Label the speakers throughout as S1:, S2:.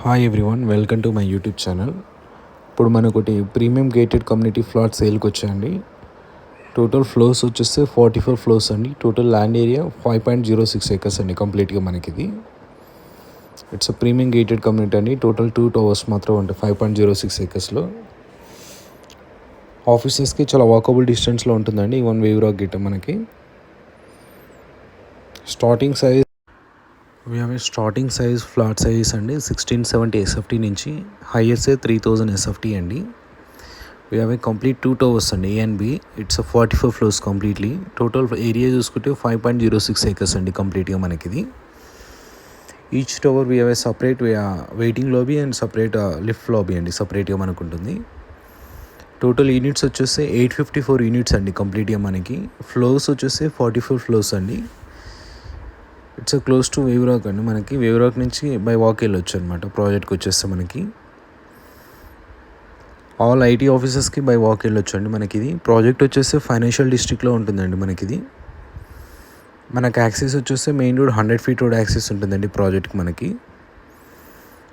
S1: Hi everyone, welcome to my YouTube channel. ఇప్పుడు మనకొకటి premium gated community flat సేల్కి వచ్చాయండి. Total floors వచ్చేస్తే 44 floors అండి. టోటల్ ల్యాండ్ ఏరియా 5.06 acres అండి. కంప్లీట్గా మనకి ఇది ఇట్స్ ప్రీమియం గేటెడ్ కమ్యూనిటీ అండి. టోటల్ 2 టవర్స్ మాత్రం ఉంటాయి 5.06 acresలో. ఆఫీసెస్కి చాలా వాకబుల్ డిస్టెన్స్లో ఉంటుందండి. ఈవెన్ వేవ్ రాక్ గిట్ట మనకి starting size starting size flat size అండి 1670 SFT నుంచి హైయెస్ట్ 3000 SFT అండి. We have a complete 2 towers అండి, A and B. It's 44 floors completely. Total area చూసుకుంటే 5.06 acres అండి కంప్లీట్గా మనకి ఇది. Each tower we have a separate waiting lobby and separate lift lobby అండి, సపరేట్గా మనకు ఉంటుంది. టోటల్ యూనిట్స్ వచ్చేసి 854 యూనిట్స్ అండి కంప్లీట్గా మనకి. ఫ్లోర్స్ వచ్చేసి 44 ఫ్లోర్స్ అండి. It's close to wave rock అండి. మనకి వేవ్ రాక్ నుంచి బై వాక్ వెళ్ళొచ్చు అనమాట. ప్రాజెక్ట్కి వచ్చేస్తే మనకి ఆల్ ఐటీ ఆఫీసెస్కి బై వాక్ వెళ్ళొచ్చు అండి. మనకి ఇది ప్రాజెక్ట్ వచ్చేసి ఫైనాన్షియల్ డిస్ట్రిక్ట్లో ఉంటుందండి. మనకి ఇది మనకు యాక్సెస్ వచ్చేస్తే main road 100 feet road access ఉంటుందండి ప్రాజెక్ట్కి మనకి.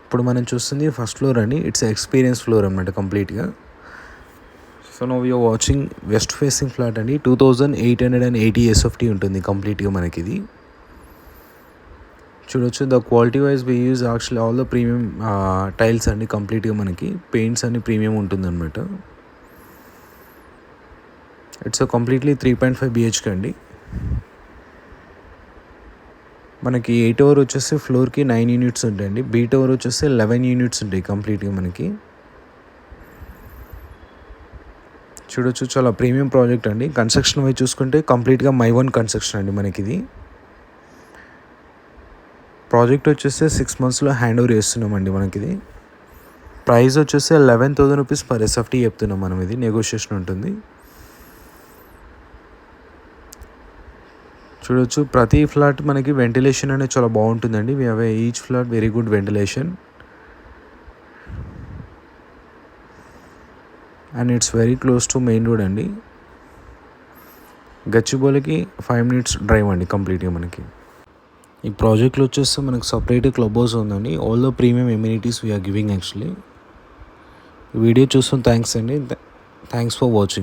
S1: ఇప్పుడు మనం చూస్తుంది ఫస్ట్ ఫ్లోర్ అండి. ఇట్స్ ఎక్స్పీరియన్స్ ఫ్లోర్ అనమాట కంప్లీట్గా. So now you're watching west facing flat అండి. 2880 SFT ఉంటుంది కంప్లీట్గా మనకి ఇది. చూడొచ్చు, the quality wise we use actually all the premium tiles అండి. కంప్లీట్గా మనకి పెయింట్స్ అన్ని ప్రీమియం ఉంటుందన్నమాట. ఇట్స్ కంప్లీట్లీ 3.5 BHK అండి. మనకి ఏ టవర్ వచ్చేసి ఫ్లోర్కి 9 యూనిట్స్ ఉంటాయండి. బీ టవర్ వచ్చేసి 11 యూనిట్స్ ఉంటాయి కంప్లీట్గా మనకి. చూడొచ్చు, చాలా ప్రీమియం ప్రాజెక్ట్ అండి. కన్స్ట్రక్షన్ వైజ్ చూసుకుంటే కంప్లీట్గా మై వన్ కన్స్ట్రక్షన్ అండి మనకి ఇది. ప్రాజెక్ట్ వచ్చేసి 6 monthsలో హ్యాండ్ ఓవర్ చేస్తున్నామండి మనకి ఇది. ప్రైస్ వచ్చేసి 11,000 rupees per SFT చెప్తున్నాం మనం. ఇది నెగోషియేషన్ ఉంటుంది. చూడొచ్చు, ప్రతి ఫ్లాట్ మనకి వెంటిలేషన్ అనేది చాలా బాగుంటుందండి. We have each flat very good ventilation and it's very close to main road అండి. గచ్చిబౌలికి 5 minutes డ్రైవ్ అండి కంప్లీట్గా మనకి. ఈ ప్రాజెక్ట్లో వచ్చేస్తే మనకు సపరేట్ క్లబ్ హౌస్ ఉందండి. All the premium amenities we're giving actually. Video చూస్తాం. థ్యాంక్స్ అండి. Thanks for watching.